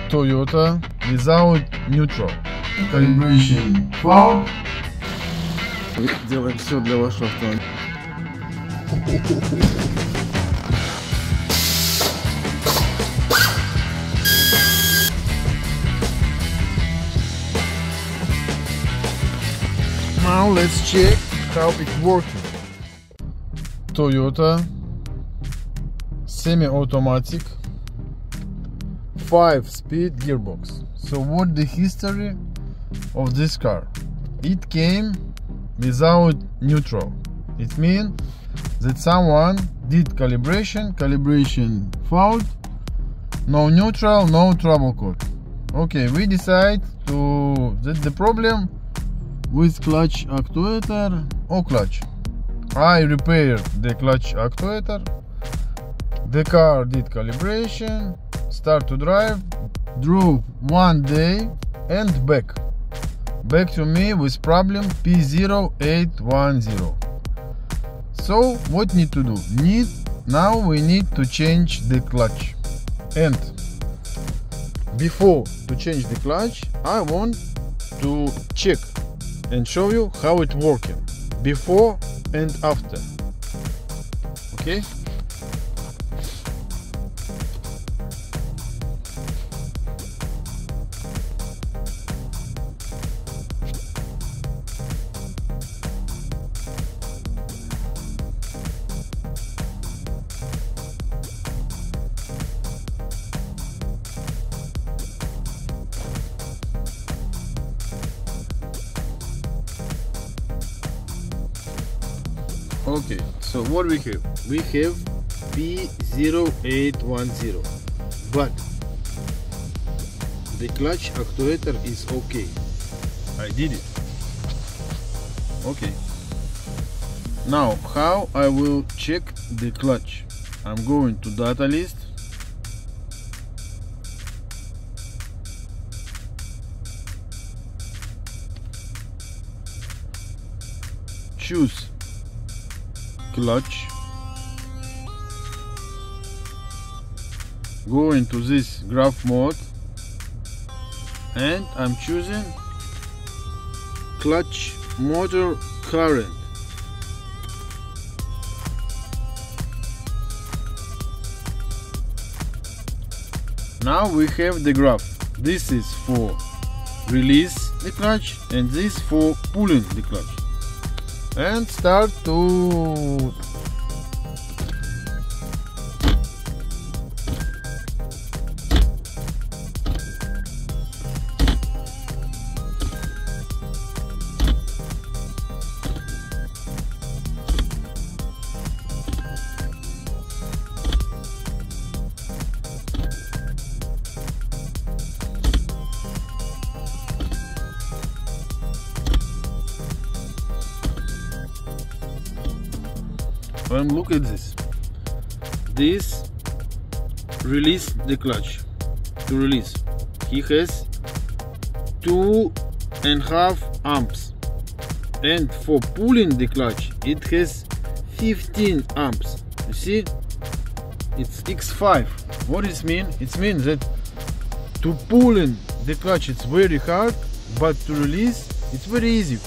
Toyota without neutral. Calibration fault. Делаем все для вашего автомобиля. Now let's check how it's working. Toyota semi-automatic 5-speed gearbox. So what the history of this car? It came without neutral. It means that someone did calibration fault, no neutral, no trouble code. Okay, we decide that the problem with clutch actuator or clutch. I repaired the clutch actuator. The car did calibration, start to drive, drove 1 day and back to me with problem P0810. So what need to do? Now we need to change the clutch. And before to change the clutch, I want to check and show you how it working before and after. Okay. Okay, so what we have? We have P0810, but the clutch actuator is okay. I did it. Okay. Now, how I will check the clutch? I'm going to data list. Choose clutch, go into this graph mode, and I'm choosing clutch motor current. Now we have the graph. This is for release the clutch and this for pulling the clutch. And start to and look at this. This release the clutch. To release, he has 2.5 amps, and for pulling the clutch it has 15 amps. You see, it's X5. What it means? It means that to pulling the clutch it's very hard, but to release it's very easy.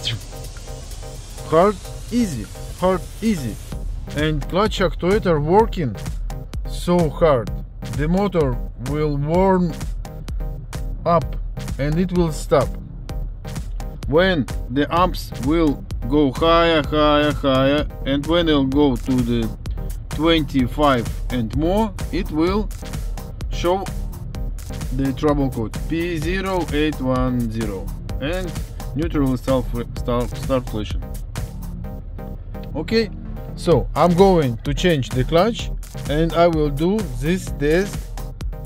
Hard, easy, hard, easy. And clutch actuator working so hard, the motor will warm up and it will stop. When the amps will go higher, and when it'll go to the 25 and more, it will show the trouble code P0810 and neutral will start flashing. Okay. So I'm going to change the clutch and I will do this test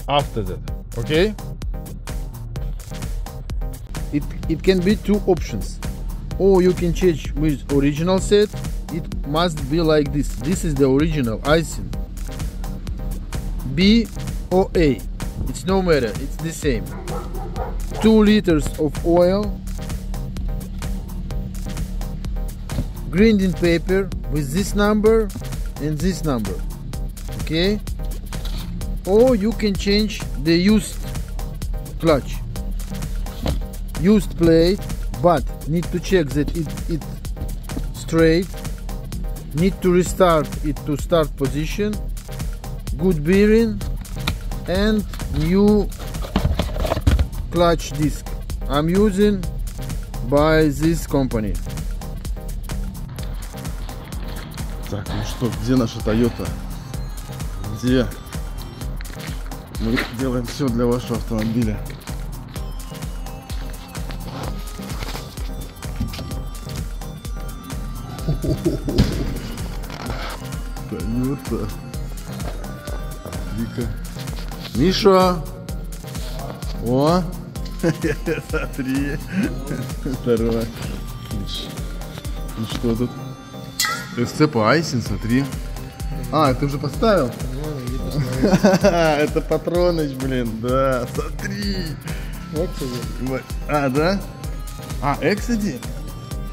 after that. Okay, it can be two options, or you can change with original set. It must be like this. This is the original icing. B or A, it's no matter, it's the same. 2 liters of oil, grinding paper with this number and this number. Okay, or you can change the used clutch. Used plate, but need to check that it straight. Need to restart it to start position. Good bearing and new clutch disc. I'm using by this company. Так, ну что, где наша Тойота? Где? Мы делаем все для вашего автомобиля. Тойота. Вика. Миша! О! Смотри. Второй. Ну что тут? Сцеп айсин, смотри. А, ты уже поставил? Это Патроныч, блин, да, смотри. А, да? А, Эксиди?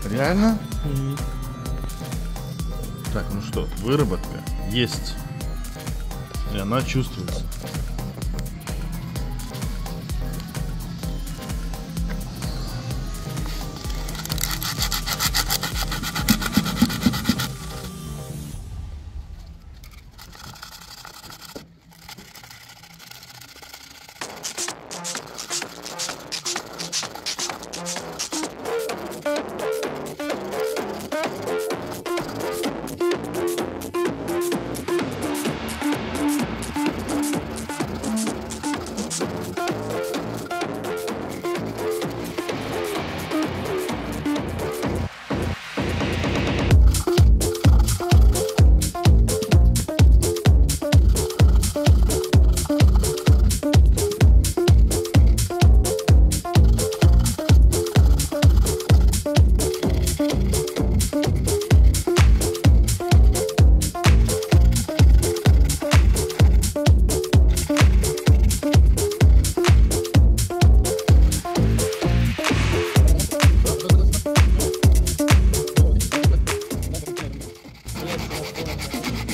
Реально? Так, ну что, выработка есть. И она чувствуется.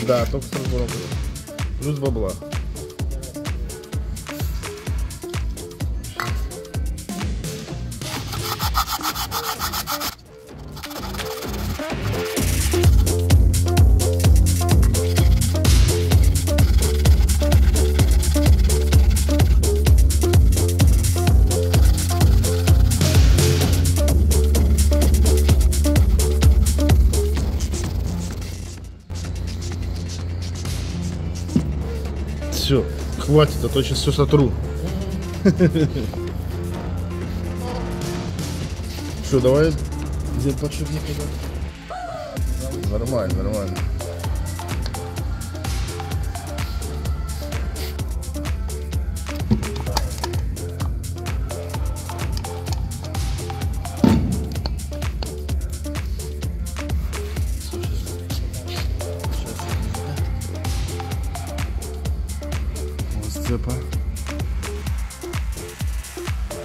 Да, только с разбором. Плюс бабла. Все, хватит, а то сейчас все сотру. Что, давай взять подшипник туда? Нормально, нормально.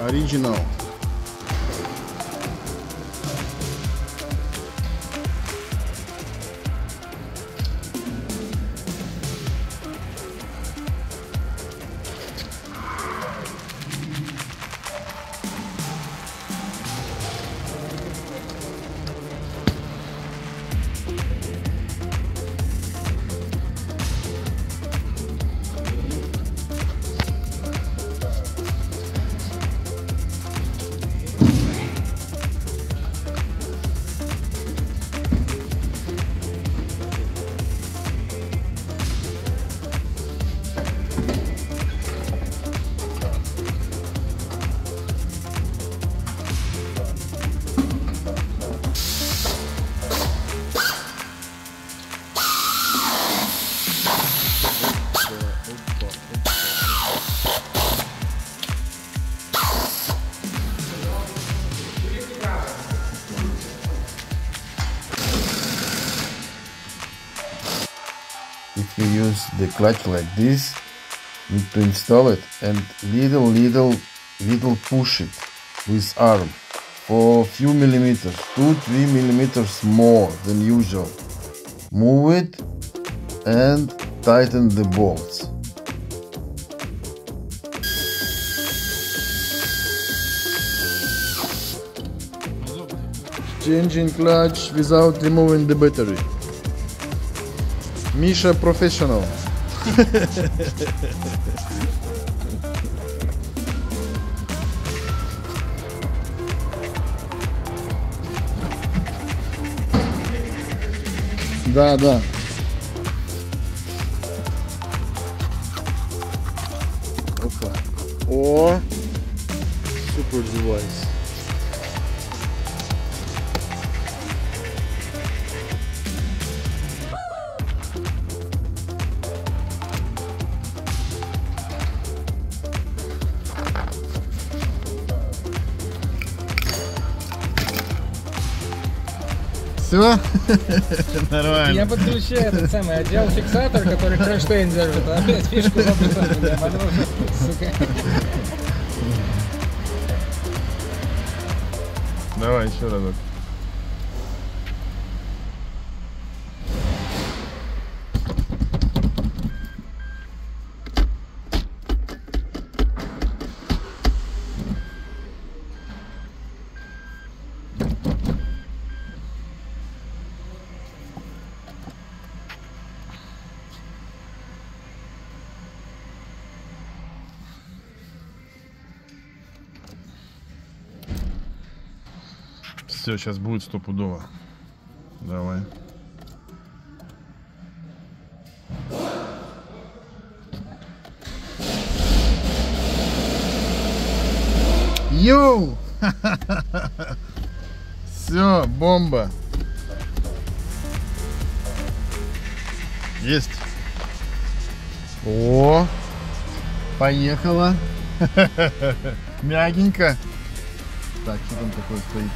Оригинал. If you use the clutch like this, you need to install it and little push it with arm for a few millimeters, 2-3 millimeters more than usual. Move it and tighten the bolts. Changing clutch without removing the battery. Misha professional. Да, да. Опа. О, super device. Все? Нормально. Я подключил этот самый отдел фиксатор, который кронштейн держит, а опять фишку забыл. Сука. Давай еще разок. Все, сейчас будет стопудово. Давай. Йоу! Все, бомба. Есть. О, поехала. Мягенько. Так, что там такое стоит?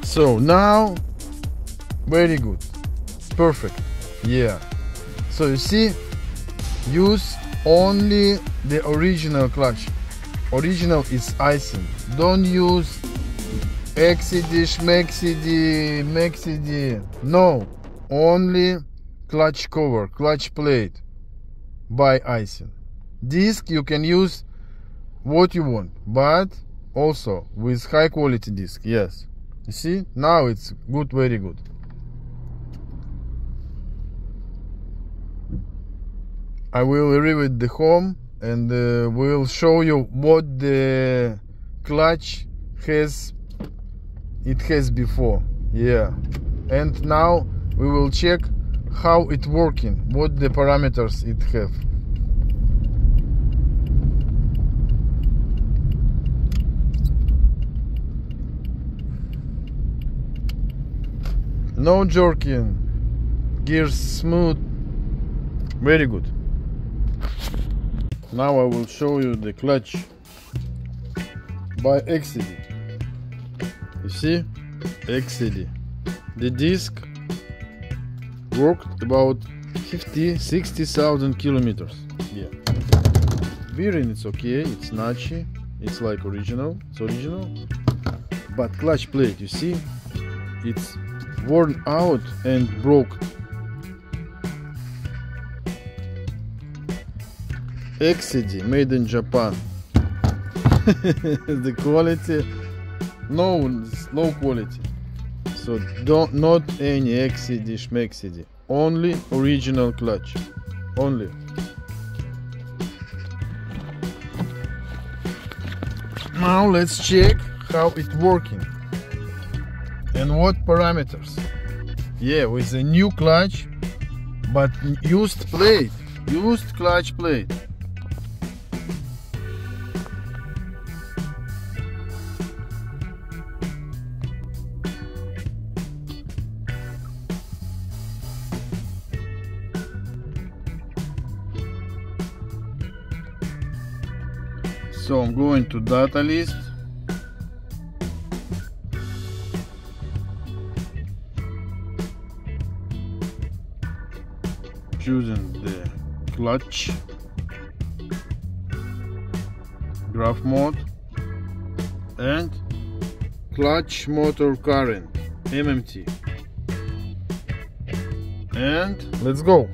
So now, very good, perfect, yeah. So you see, use only the original clutch. Original is icing. Don't use XCD, schmexcd, mexcd. No, only clutch cover, clutch plate by icing. Disc you can use what you want, but also with high quality disc, yes. You see, now it's good, very good. I will arrive at the home and will show you what the clutch has before, yeah. And now we will check how it working, what the parameters it have. No jerking, gears smooth, very good. Now I will show you the clutch by XCD. You see, XCD. The disc worked about 50-60,000 kilometers. Yeah. Bearing it's okay, it's notchy, it's like original, it's original. But clutch plate, you see, it's worn out and broke. XCD made in Japan. The quality, no, low quality. So not any XCD schmexcd, only original clutch, only. Now let's check how it working and what parameters. Yeah, with a new clutch, but used plate, used clutch plate. So I'm going to data list. Choosing the clutch, graph mode, and clutch motor current, MMT. And let's go.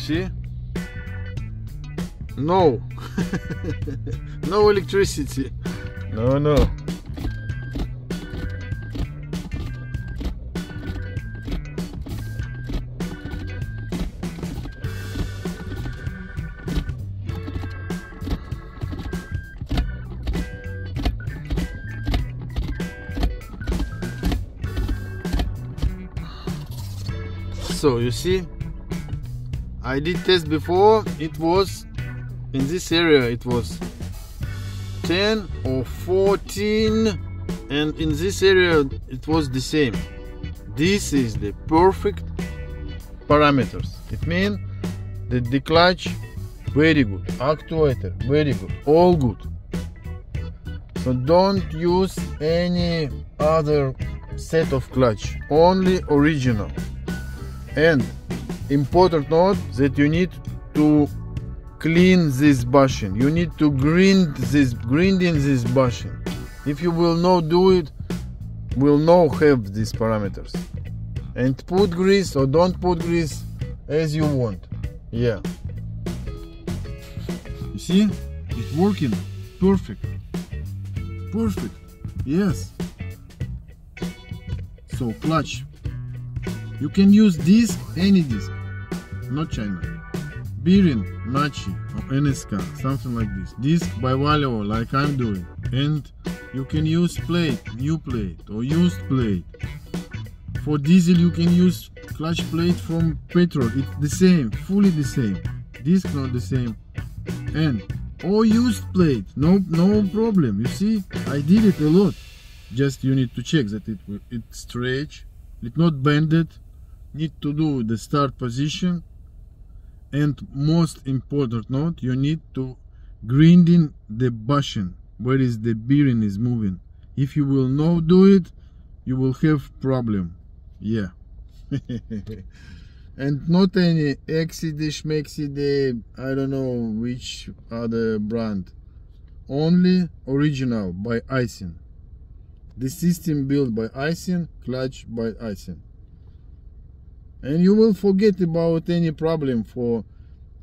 See? No. No electricity. No. So you see, I did test before. It was in this area, it was 10 or 14, and in this area it was the same. This is the perfect parameters. It means that the clutch very good, actuator very good, all good. So don't use any other set of clutch, only original. And important note that you need to clean this bushing. You need to grinding this bushing. If you will not do it, will not have these parameters. And put grease or don't put grease as you want. Yeah. You see, it's working perfect. Perfect. Yes. So clutch. You can use disc, any disc, not China. Bearing, Nachi, or NSK, something like this. Disc by Valeo, like I'm doing. And you can use plate, new plate, or used plate. For diesel, you can use clutch plate from petrol. It's the same, fully the same. Disc not the same. And or used plate, no problem. You see, I did it a lot. Just you need to check that it stretch, it not bended. Need to do the start position, and most important note, you need to grinding the bushing where is the bearing is moving. If you will not do it, you will have problem. Yeah. And not any Exide, Schmexide, I don't know which other brand, only original by Icing. The system built by Icing, clutch by Icing. And you will forget about any problem for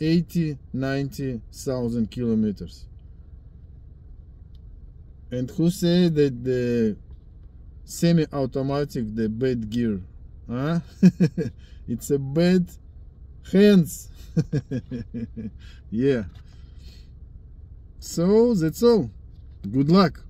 80-90,000 kilometers. And who said that the semi-automatic, the bad gear? Huh? It's a bad hands. Yeah. So that's all. Good luck.